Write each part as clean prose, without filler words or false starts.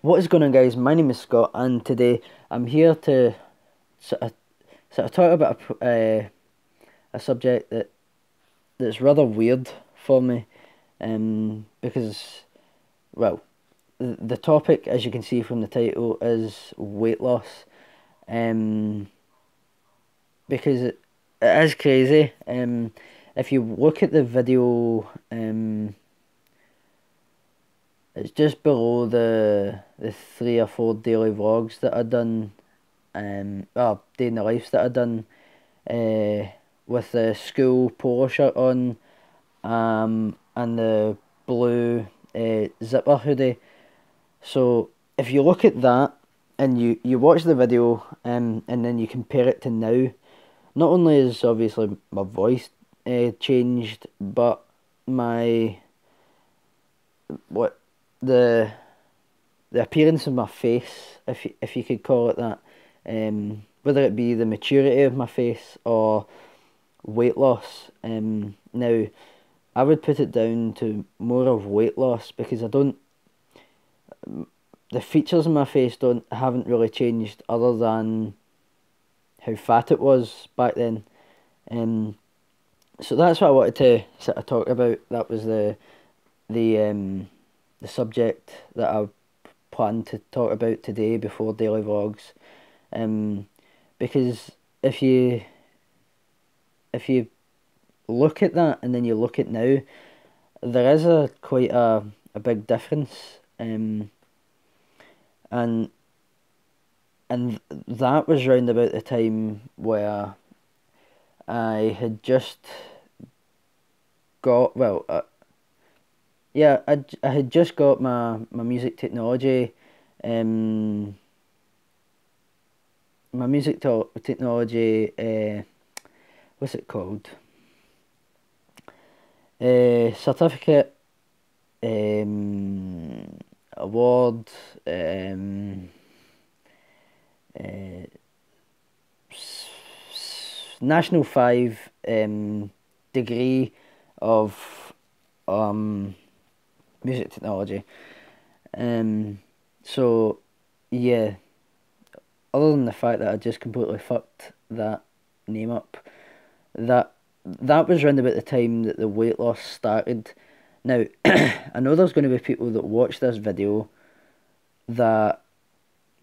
What is going on, guys? My name is Scott, and today I'm here to sort of, talk about a subject that's rather weird for me. Because well, the topic, as you can see from the title, is weight loss. Um, because it is crazy. If you look at the video, it's just below the 3 or 4 daily vlogs that I've done, day in the life that I done, uh, with the school polo shirt on, and the blue zipper hoodie. So if you look at that and you watch the video, and then you compare it to now, not only is obviously my voice changed, but my what the the appearance of my face, if you could call it that, whether it be the maturity of my face or weight loss. Now, I would put it down to more of weight loss because I don't. The features of my face don't haven't really changed other than how fat it was back then. Um, so that's what I wanted to sort of talk about. That was the subject that I planned to talk about today before daily vlogs. Um, because if you look at that and then you look at now, there is a quite a big difference. And that was round about the time where I had just got I had just got my music technology, um technology, what's it called, certificate, award, uh, National 5 degree of music technology. So yeah, other than the fact that I just completely fucked that name up, that was round about the time that the weight loss started. Now, I know there's going to be people that watch this video that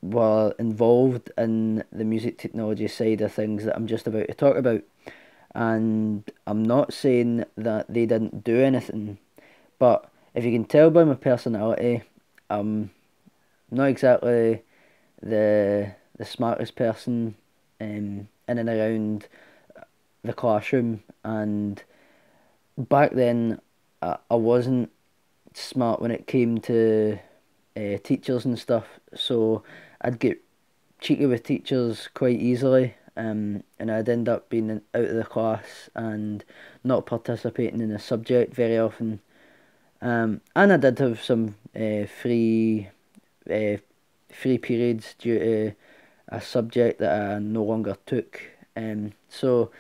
were involved in the music technology side of things that I'm just about to talk about. And I'm not saying that they didn't do anything, but if you can tell by my personality, I'm not exactly the smartest person in and around the classroom. And back then, I wasn't smart when it came to teachers and stuff, so I'd get cheeky with teachers quite easily, and I'd end up being out of the class and not participating in the subject very often. And I did have some uh, free periods due to a subject that I no longer took. So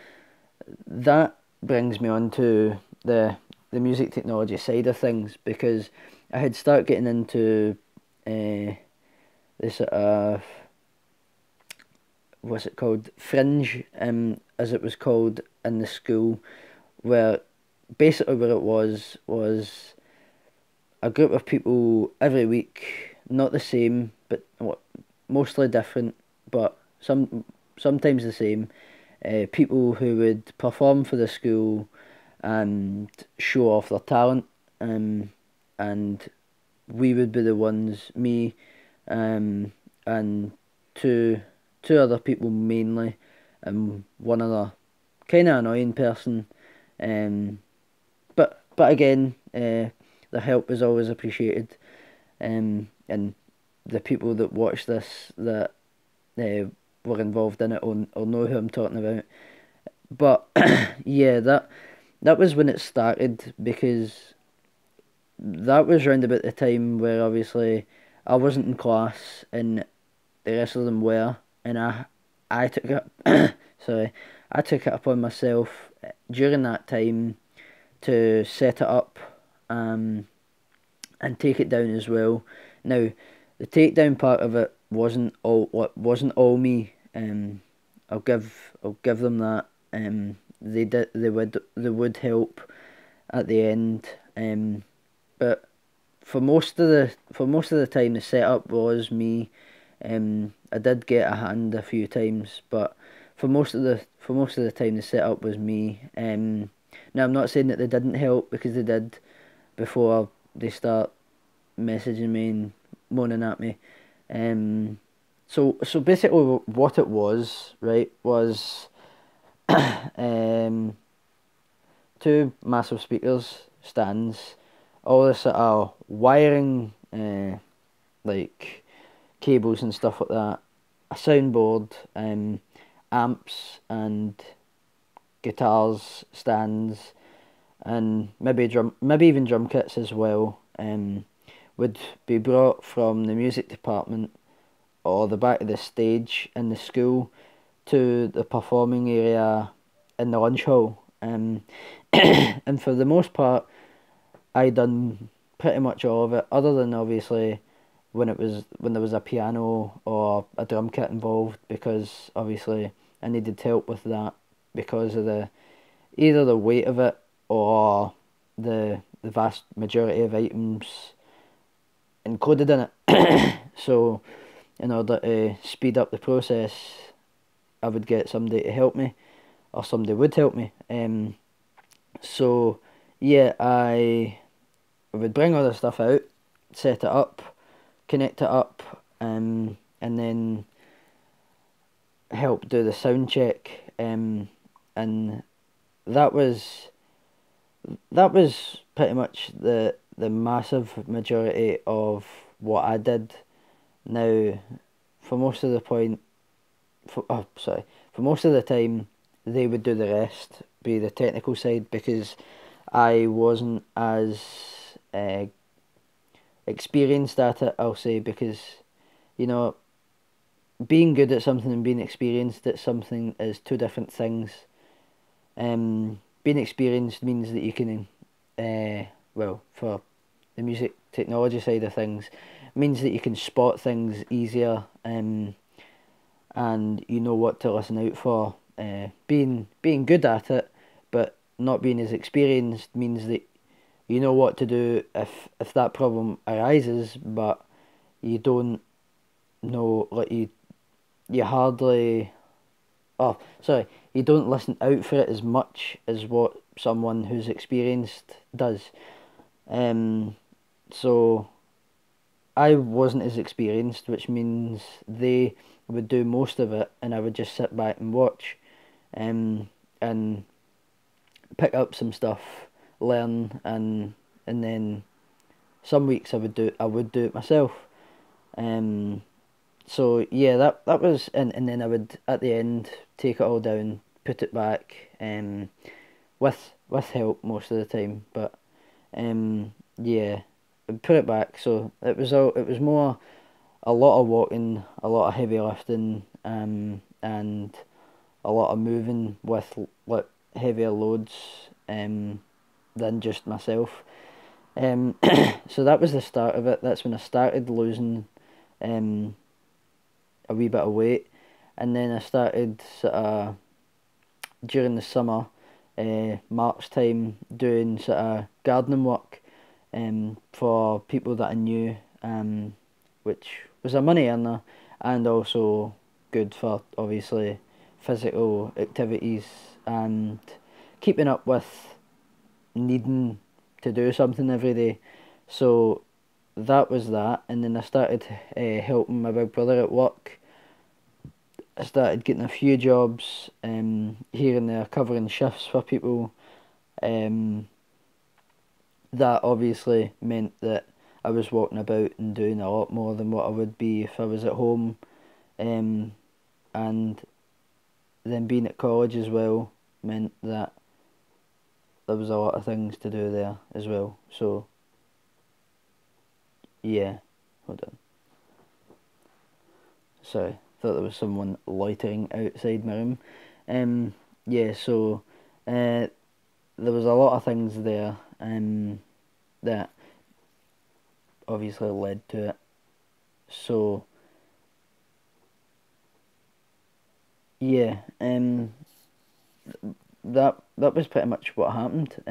that brings me on to the music technology side of things, because I had started getting into this sort of, what's it called, fringe, as it was called in the school, where basically what it was a group of people every week, not the same, but mostly different, but sometimes the same. People who would perform for the school and show off their talent, and we would be the ones, me, and two two other people mainly, and one other kind of annoying person. Um, but again, the help is always appreciated. And the people that watch this that uh, were involved in it will know who I'm talking about. But yeah, that was when it started, because that was round about the time where obviously I wasn't in class and the rest of them were, and I took it sorry, I took it upon myself during that time to set it up, and take it down as well. Now, the takedown part of it wasn't all me. I'll give them that. They would help at the end. But for most of the time the setup was me. I did get a hand a few times, but for most of the time the setup was me. Now I'm not saying that they didn't help, because they did before they start messaging me and moaning at me. So basically what it was, right, was um two massive speakers stands, all this sort of wiring, like cables and stuff like that, a soundboard, amps and guitars stands, and maybe even drum kits as well, would be brought from the music department or the back of the stage in the school to the performing area in the lunch hall. And for the most part, I done pretty much all of it, other than obviously when there was a piano or a drum kit involved, because obviously I needed help with that because of the either the weight of it or the vast majority of items included in it. So in order to speed up the process, I would get somebody to help me, or somebody would help me. So yeah, I would bring all the stuff out, set it up, connect it up, and then help do the sound check. And that was pretty much the massive majority of what I did. Now, for most of the point, for most of the time, they would do the rest, be the technical side, because I wasn't as experienced at it, I'll say, because, you know, being good at something and being experienced at something is two different things. Being experienced means that you can, well, for the music technology side of things, means that you can spot things easier, and you know what to listen out for. Being good at it, but not being as experienced, means that you know what to do if that problem arises, but you don't know, like you hardly, oh sorry, you don't listen out for it as much as what someone who's experienced does. So I wasn't as experienced, which means they would do most of it, and I would just sit back and watch, and pick up some stuff, learn, and then some weeks I would do it myself. Um, so yeah, that was, and then I would at the end take it all down, put it back, with help most of the time, but yeah, I'd put it back. So it was more a lot of walking, a lot of heavy lifting, and a lot of moving with like heavier loads, than just myself. Um, so that was the start of it. That's when I started losing um, a wee bit of weight, and then I started sort of during the summer, March time, doing sort of gardening work, for people that I knew, which was a money earner, and also good for obviously physical activities and keeping up with needing to do something every day. So that was that, and then I started helping my big brother at work. I started getting a few jobs, here and there, covering shifts for people. Um, that obviously meant that I was walking about and doing a lot more than what I would be if I was at home. Um, and then being at college as well meant that there was a lot of things to do there as well. So yeah, hold on. Sorry, thought there was someone loitering outside my room. Yeah, so there was a lot of things there, that obviously led to it. So yeah, that was pretty much what happened.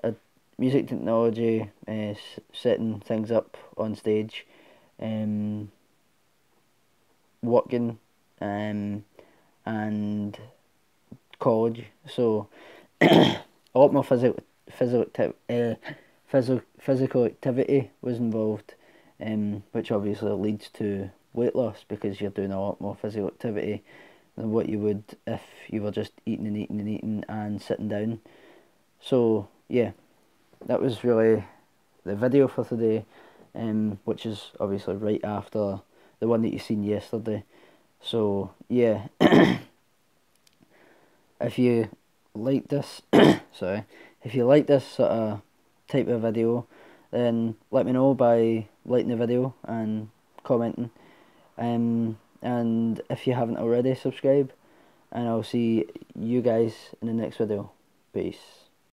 A music technology, setting things up on stage, um, working, and college. So a lot more physical activity was involved, which obviously leads to weight loss because you're doing a lot more physical activity than what you would if you were just eating and eating and eating and sitting down. So yeah, that was really the video for today, which is obviously right after the one that you seen yesterday. So yeah, if you like this, sorry, if you like this sort of type of video, then let me know by liking the video and commenting. And if you haven't already, subscribe, and I'll see you guys in the next video. Peace.